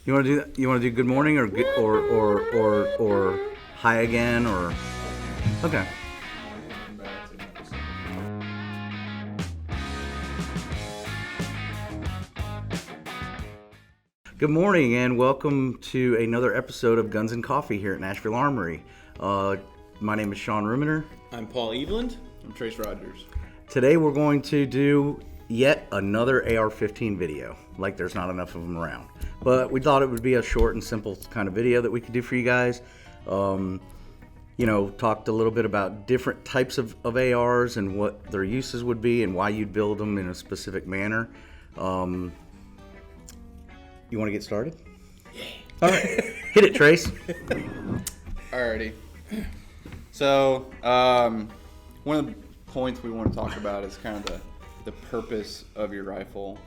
You want to do that? You want to do good morning or or hi again or okay. Good morning and welcome to another episode of Guns and Coffee here at Nashville Armory. My name is Sean Ruminer. I'm Paul Eveland. I'm Trayce Rogers. Today we're going to do yet another AR-15 video. Like there's not enough of them around. But we thought it would be a short and simple kind of video that we could do for you guys. Talked a little bit about different types of ARs and what their uses would be and why you'd build them in a specific manner. You want to get started? Yeah. All right. Hit it, Trayce. Alrighty. So, one of the points we want to talk about is kind of the purpose of your rifle.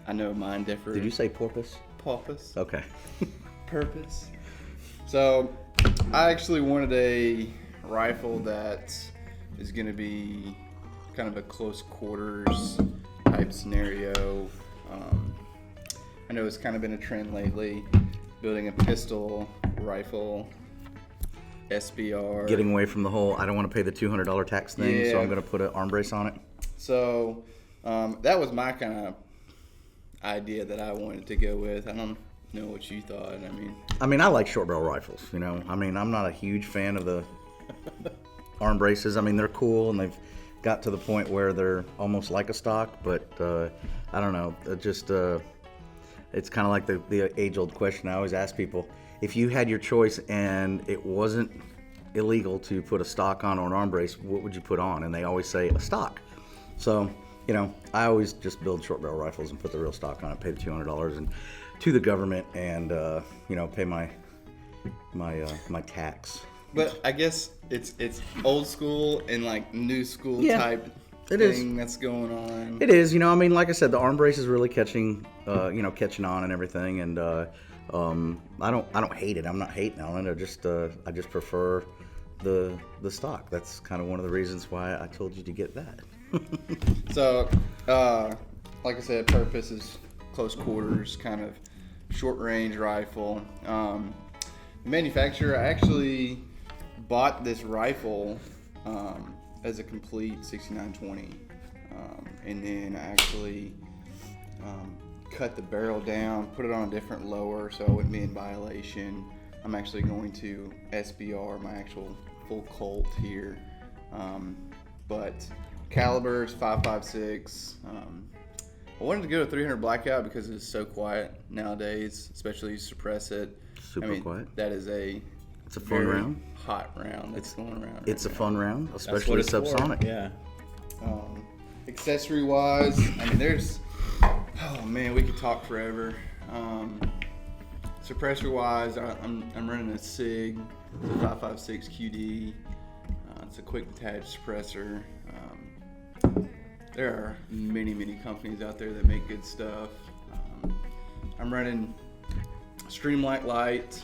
I know mine differs. Did you say porpoise? Porpoise. Okay. Purpose. So, I actually wanted a rifle that is going to be kind of a close quarters type scenario. I know it's kind of been a trend lately, building a pistol, rifle, SBR. Getting away from the whole, I don't want to pay the $200 tax thing, so I'm going to put an arm brace on it. So that was my kind of idea that I wanted to go with. I don't know what you thought. I mean, I like short barrel rifles, you know. I mean, I'm not a huge fan of the arm braces. I mean, they're cool and they've got to the point where they're almost like a stock, but I don't know. It's kind of like the age-old question I always ask people. If you had your choice and it wasn't illegal to put a stock on or an arm brace, what would you put on? And they always say a stock. So, I always just build short barrel rifles and put the real stock on it, pay the $200 and to the government and, pay my tax. But I guess it's old school and like new school type thing that's going on. It is, like I said, the arm brace is really catching on and everything, and I don't hate it. I'm not hating on it. I just prefer the stock. That's kind of one of the reasons why I told you to get that. So, like I said, purpose is close quarters, kind of short range rifle. The manufacturer, I actually bought this rifle as a complete 6920, and then I actually cut the barrel down, put it on a different lower so I wouldn't be in violation. I'm actually going to SBR my actual full Colt here, but caliber is 5.56. I wanted to go to 300 blackout because it's so quiet nowadays, especially you suppress it. Super quiet. That is it's a fun round. Hot round that's going around. It's a fun round, especially subsonic. Yeah. Accessory wise, we could talk forever. Suppressor wise, I'm running a SIG, it's a 5.56 QD. It's a quick detach suppressor. There are many companies out there that make good stuff. I'm running Streamlight light.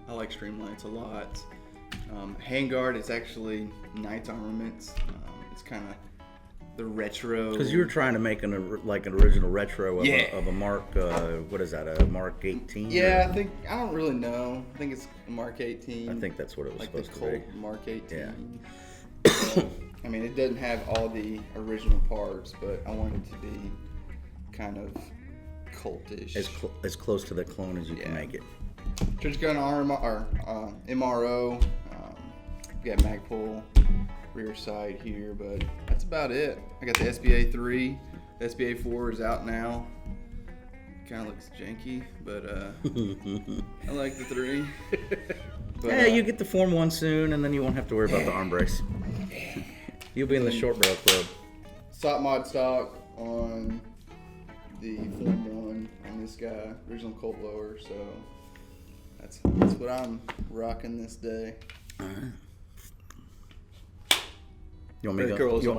I like Streamlights a lot. Handguard is actually Knight's Armaments. It's kind of the retro. Because you were trying to make an original retro of a Mark. What is that? A Mark 18? Yeah, I don't really know. I think it's a Mark 18. I think that's what it was supposed to be. Like the Colt Mark 18. Yeah. So, it doesn't have all the original parts, but I want it to be kind of cultish. As close to the clone as you can make it. Trench gun MRO. Got Magpul rear side here, but that's about it. I got the SBA 3. The SBA 4 is out now. Kind of looks janky, but I like the 3. But, you get the Form 1 soon, and then you won't have to worry about the arm brace. You'll be in the short barrel club. Stock mod stock on the Form 1 on this guy, original Colt lower, so that's what I'm rocking this day. All right. You want me to go? You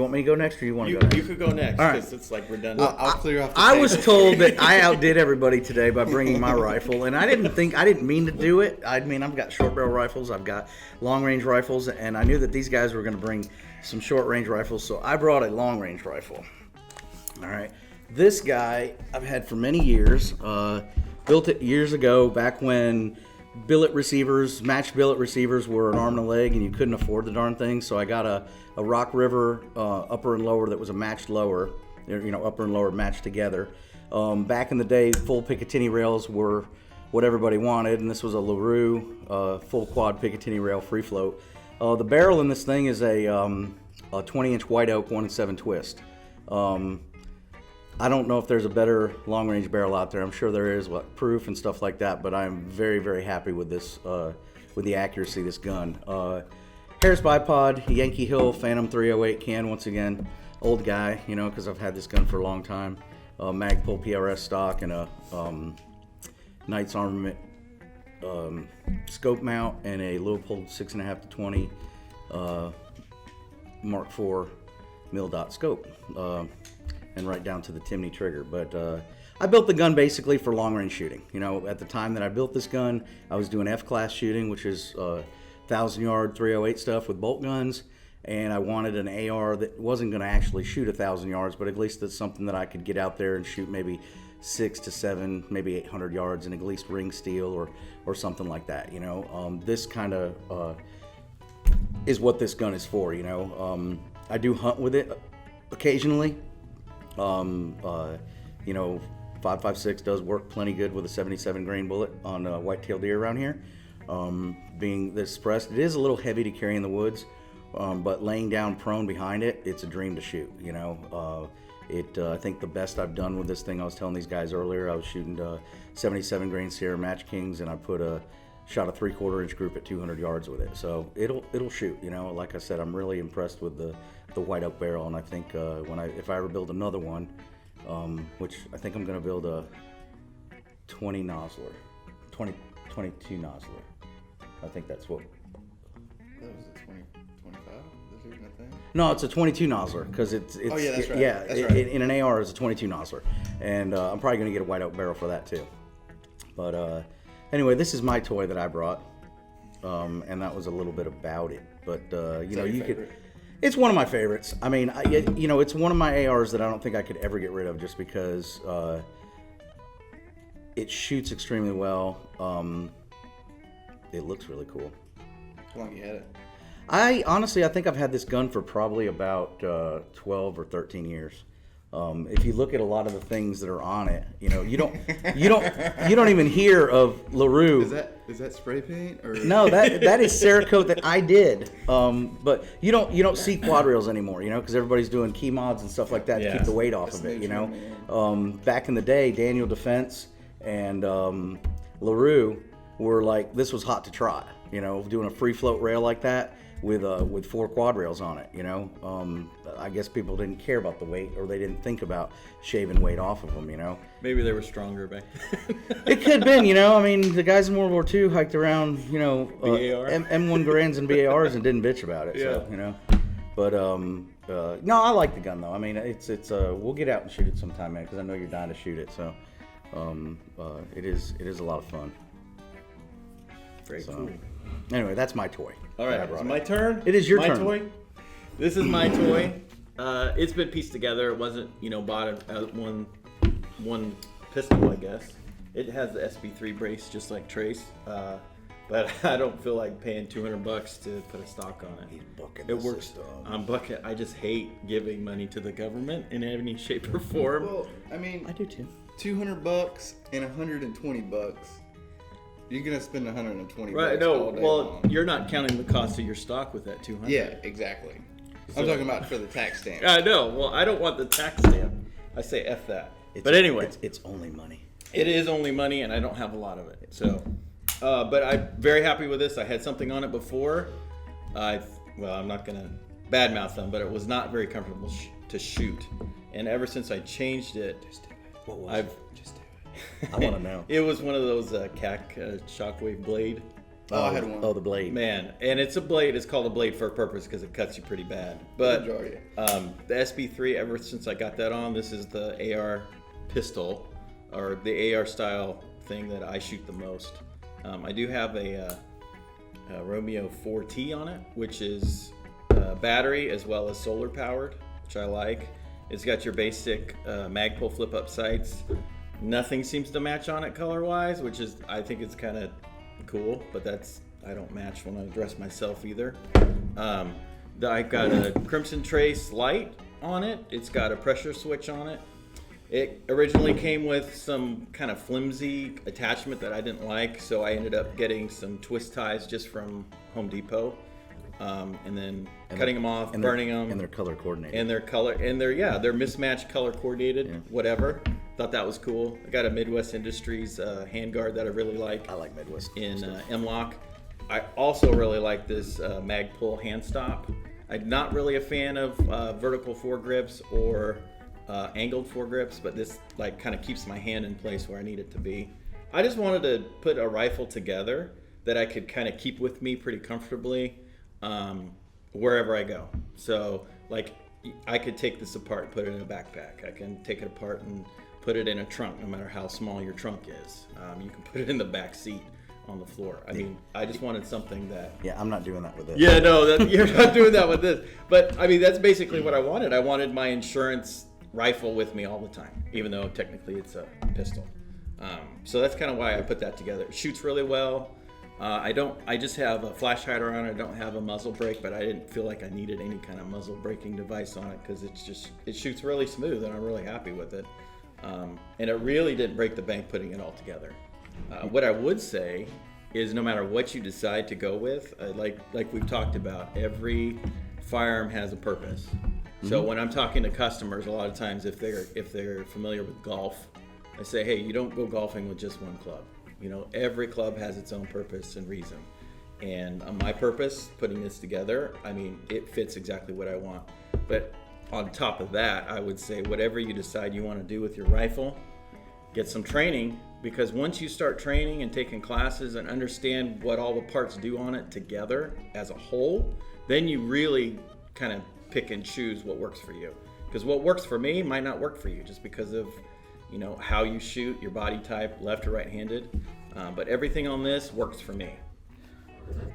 want me to go next, or you want to go next? You could go next because it's like redundant. Well, I'll clear off. I was told that I outdid everybody today by bringing my rifle, and I didn't mean to do it. I've got short barrel rifles, I've got long range rifles, and I knew that these guys were going to bring some short range rifles, so I brought a long range rifle. All right. This guy I've had for many years. Built it years ago, back when matched billet receivers were an arm and a leg, and you couldn't afford the darn thing. So I got a Rock River upper and lower that was a matched lower, upper and lower matched together. Back in the day, full Picatinny rails were what everybody wanted, and this was a LaRue full quad Picatinny rail free float. The barrel in this thing is a 20-inch white oak 1-7 twist. I don't know if there's a better long-range barrel out there. I'm sure there is, proof and stuff like that. But I'm very, very happy with this, with the accuracy of this gun. Harris bipod, Yankee Hill Phantom 308 can. Once again, old guy, because I've had this gun for a long time. Magpul PRS stock and a Knights Armament scope mount and a Leupold 6.5 to 20 Mark IV mil dot scope. And right down to the Timney trigger. But I built the gun basically for long-range shooting. At the time that I built this gun, I was doing F-class shooting, which is 1,000-yard 308 stuff with bolt guns, and I wanted an AR that wasn't going to actually shoot 1,000 yards, but at least that's something that I could get out there and shoot maybe 6 to 7, maybe 800 yards, and at least ring steel or something like that. This kind of is what this gun is for. I do hunt with it occasionally. 5.56 does work plenty good with a 77 grain bullet on white-tailed deer around here. Being this suppressed, it is a little heavy to carry in the woods, but laying down prone behind it, it's a dream to shoot. I think the best I've done with this thing, I was telling these guys earlier, I was shooting 77 grain Sierra Match Kings, and I shot a 3/4 inch group at 200 yards with it. So it'll shoot. Like I said, I'm really impressed with the white oak barrel, and I think if I ever build another one, which I think I'm going to build a 22 nozzler. I think that's what. That was a 25. Is there a thing? No, it's a 22 nozzler because it's. Oh yeah, that's right. Yeah, that's right. In an AR is a 22 nozzler, and I'm probably going to get a white oak barrel for that too. But anyway, this is my toy that I brought, and that was a little bit about it. But you could. It's one of my favorites. I mean, it's one of my ARs that I don't think I could ever get rid of, just because it shoots extremely well. It looks really cool. How long you had it? I think I've had this gun for probably about 12 or 13 years. If you look at a lot of the things that are on it, you don't even hear of LaRue. Is that spray paint or? No, that is Cerakote that I did. But you don't see quad rails anymore, because everybody's doing key mods and stuff like that to keep the weight off of it. Back in the day, Daniel Defense and LaRue were like, this was hot to try. Doing a free float rail like that with 4 quad rails on it. I guess people didn't care about the weight, or they didn't think about shaving weight off of them. Maybe they were stronger back then. It could have been. I mean, the guys in World War II hiked around, M1 Garands and BARs and didn't bitch about it. Yeah. So, but no, I like the gun though. I mean, it's we'll get out and shoot it sometime, man, because I know you're dying to shoot it. So it is a lot of fun. Very cool. Anyway, that's my toy. All right, it's my turn. It is your my turn. Toy. This is my toy. It's been pieced together. It wasn't, bought at one pistol, I guess. It has the SB3 brace, just like Trayce. But I don't feel like paying $200 to put a stock on it. He's bucking it works. I'm bucking. I just hate giving money to the government in any shape or form. Well, I mean, I do too. $200 and $120. You're gonna spend $120. Right? No. All day Well, long. You're not counting the cost of your stock with that $200. Yeah, exactly. I'm talking about for the tax stamp. I know. Well, I don't want the tax stamp. I say F that. But anyway, it's only money. It is only money, and I don't have a lot of it. So, but I'm very happy with this. I had something on it before. I'm not gonna badmouth them, but it was not very comfortable to shoot. And ever since I changed it, What was it? Just do it. I want to know. it was one of those CAC Shockwave blade. Oh, I had one. Oh, the blade. Man, and it's a blade. It's called a blade for a purpose because it cuts you pretty bad. But Majority. the SB3, ever since I got that on, this is the AR pistol, or the AR style thing that I shoot the most. I do have a Romeo 4T on it, which is battery as well as solar powered, which I like. It's got your basic Magpul flip-up sights. Nothing seems to match on it color-wise, which is, I think it's kind of cool, but I don't match when I dress myself either. I've got a Crimson Trayce light on it. It's got a pressure switch on it. It originally came with some kind of flimsy attachment that I didn't like, so I ended up getting some twist ties just from Home Depot, and then cutting them off, burning them, and they're color coordinated. They're mismatched, color coordinated, whatever. Thought that was cool. I got a Midwest Industries handguard that I really like. I like Midwest in stuff. M-Lock. I also really like this Magpul hand stop. I'm not really a fan of vertical foregrips or angled foregrips, but this like kind of keeps my hand in place where I need it to be. I just wanted to put a rifle together that I could kind of keep with me pretty comfortably wherever I go. So like I could take this apart and put it in a backpack. I can take it apart and put it in a trunk, no matter how small your trunk is. You can put it in the back seat on the floor. I mean, I just wanted something that... Yeah, I'm not doing that with this. Yeah, no, you're not doing that with this. But, I mean, that's basically what I wanted. I wanted my insurance rifle with me all the time, even though technically it's a pistol. So that's kind of why I put that together. It shoots really well. I just have a flash hider on it. I don't have a muzzle brake, but I didn't feel like I needed any kind of muzzle braking device on it because it shoots really smooth, and I'm really happy with it. And it really didn't break the bank putting it all together. What I would say is no matter what you decide to go with, like we've talked about, every firearm has a purpose. So when I'm talking to customers, a lot of times if they're familiar with golf, I say, hey, you don't go golfing with just one club. You know, every club has its own purpose and reason. And my purpose, putting this together, I mean, it fits exactly what I want. But on top of that, I would say whatever you decide you want to do with your rifle, get some training, because once you start training and taking classes and understand what all the parts do on it together as a whole, then you really kind of pick and choose what works for you. Because what works for me might not work for you just because of, you know, how you shoot, your body type, left or right-handed. But everything on this works for me.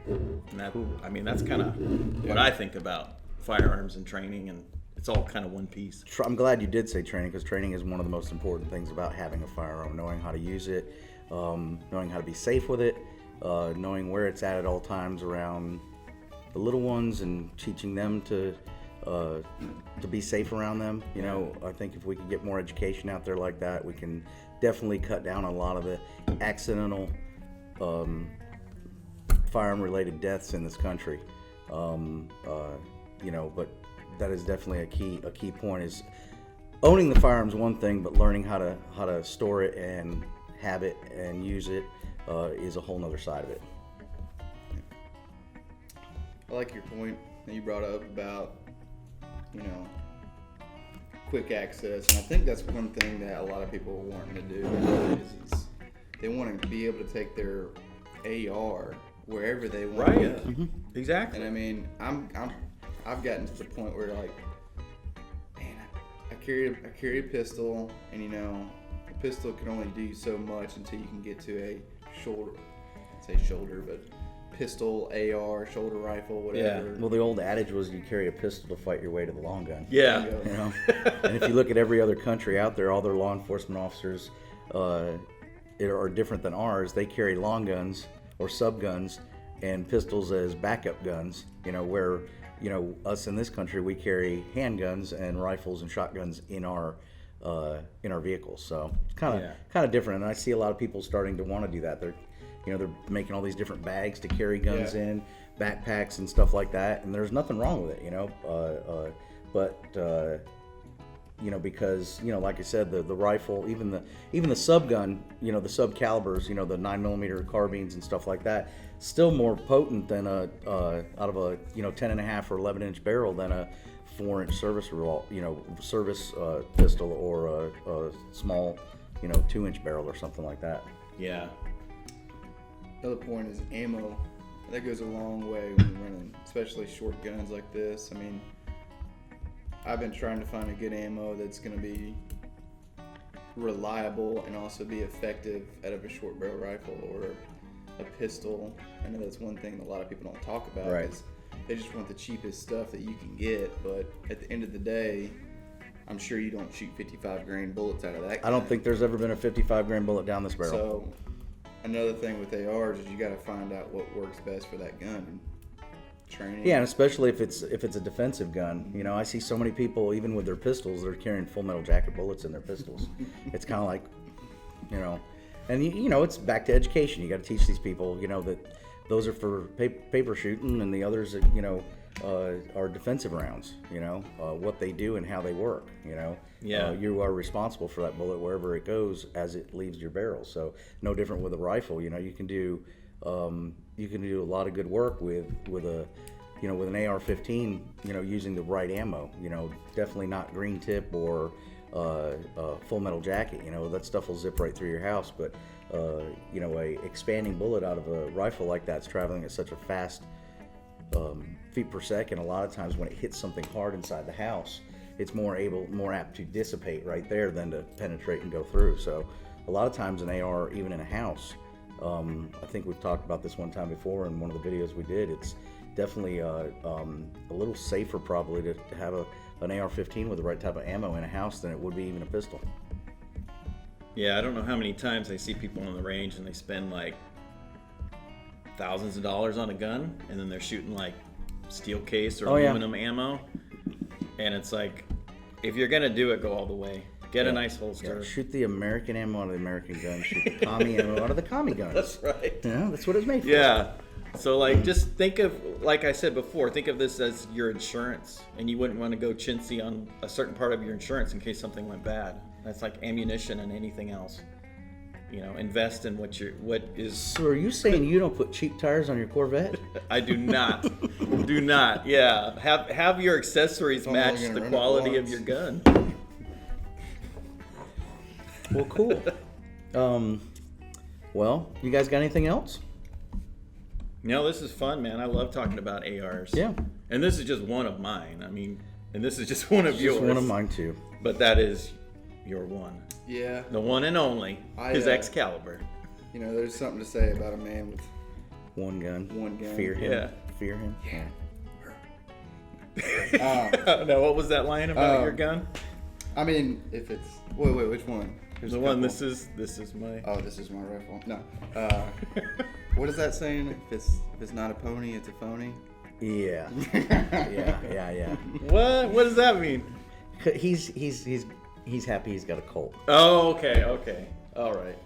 And that's kind of what I think about firearms and training, and it's all kind of one piece. I'm glad you did say training, because training is one of the most important things about having a firearm. Knowing how to use it, knowing how to be safe with it, knowing where it's at all times around the little ones, and teaching them to be safe around them. You know, I think if we could get more education out there like that, we can definitely cut down a lot of the accidental firearm-related deaths in this country. You know, but that is definitely a key point. Is owning the firearm's one thing, but learning how to store it and have it and use it is a whole nother side of it. I like your point that you brought up about, you know, quick access, and I think that's one thing that a lot of people are wanting to do is they want to be able to take their AR wherever they want to go. Mm-hmm. Exactly. And I mean, I've gotten to the point where like, man, I carry a pistol, and you know, a pistol can only do so much until you can get to a shoulder, but pistol, AR, shoulder rifle, whatever. Yeah. Well, the old adage was you carry a pistol to fight your way to the long gun. Yeah. You know, and if you look at every other country out there, all their law enforcement officers are different than ours. They carry long guns or sub guns and pistols as backup guns. You know, where, you know, us in this country, we carry handguns and rifles and shotguns in our vehicles. So it's kind of different. And I see a lot of people starting to want to do that. They're making all these different bags to carry guns in, backpacks and stuff like that. And there's nothing wrong with it, you know. You know, because, you know, like I said, the rifle, even the sub gun, you know, the sub calibers, you know, the 9mm carbines and stuff like that, still more potent than out of a 10.5 or 11-inch barrel than a 4-inch service pistol or a small, 2-inch barrel or something like that. Yeah. Another point is ammo. That goes a long way when you're running, especially short guns like this. I mean, I've been trying to find a good ammo that's going to be reliable and also be effective out of a short barrel rifle or a pistol. I know that's one thing that a lot of people don't talk about. Right. Is they just want the cheapest stuff that you can get, but at the end of the day, I'm sure you don't shoot 55 grain bullets out of that gun. I don't think there's ever been a 55 grain bullet down this barrel. So another thing with ARs is you got to find out what works best for that gun and training. Yeah, and especially if it's a defensive gun. You know, I see so many people, even with their pistols, they're carrying full metal jacket bullets in their pistols. It's kind of like, you know, and you know, it's back to education. You got to teach these people, you know, that those are for paper shooting, and the others, you know, are defensive rounds. You know, what they do and how they work. You know, Yeah. You are responsible for that bullet wherever it goes as it leaves your barrel. So no different with a rifle. You know, you can do a lot of good work with a, you know, with an AR-15. You know, using the right ammo. You know, definitely not green tip or full metal jacket. You know, that stuff will zip right through your house. But you know, a expanding bullet out of a rifle like that's traveling at such a fast feet per second. A lot of times when it hits something hard inside the house, it's more apt to dissipate right there than to penetrate and go through. So a lot of times an AR, even in a house, I think we've talked about this one time before in one of the videos we did, it's definitely a little safer probably to have an AR-15 with the right type of ammo in a house than it would be even a pistol. Yeah, I don't know how many times I see people on the range and they spend like thousands of dollars on a gun, and then they're shooting like steel case or aluminum ammo, and it's like, if you're gonna do it, go all the way. Get a nice holster. Yeah, shoot the American ammo out of the American gun. Shoot the commie ammo out of the commie gun. That's right. You know, that's what it's made for. Yeah. So like, just think of, like I said before, think of this as your insurance, and you wouldn't want to go chintzy on a certain part of your insurance in case something went bad. That's like ammunition and anything else. You know, invest in what is. So are you saying you don't put cheap tires on your Corvette? I do not. Do not. Yeah. Have your accessories only match gonna the run it quality of once. your gun. Well, cool. Well, you guys got anything else? No, this is fun, man. I love talking about ARs. Yeah. And this is just one of mine. I mean, and this is just one of yours. Just one of mine too. But that is your one. Yeah. The one and only. His Excalibur. You know, there's something to say about a man with One gun. one gun. Fear him. Yeah. Fear him. Yeah. Now, what was that line about your gun? I mean, if it's wait, which one? There's The a one. couple. This is my. Oh, this is my rifle. No. What is that saying? If it's not a pony, it's a phony. Yeah. Yeah. What? What does that mean? He's happy he's got a Colt. Oh, okay. All right.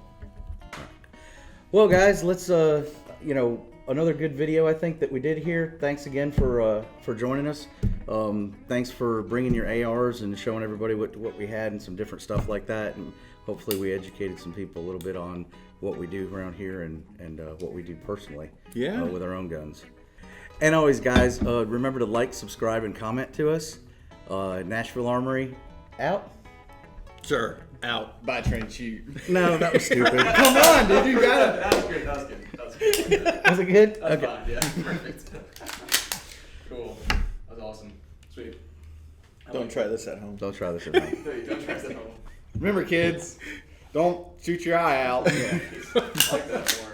Well, guys, let's you know, another good video I think that we did here. Thanks again for joining us. Thanks for bringing your ARs and showing everybody what we had and some different stuff like that. And hopefully we educated some people a little bit on what we do around here and what we do personally. Yeah. With our own guns. And always, guys, remember to like, subscribe, and comment to us. Nashville Armory, out. Sure. Out. Buy, train, shoot. No, that was stupid. Come on, dude, you got it. That was good. That was good. Was it good? That's Okay. fine. Yeah. Perfect. Cool. That was awesome. Sweet. Don't try this at home. Don't try this at home. Don't try this at home. Remember, kids, don't shoot your eye out. I like that more.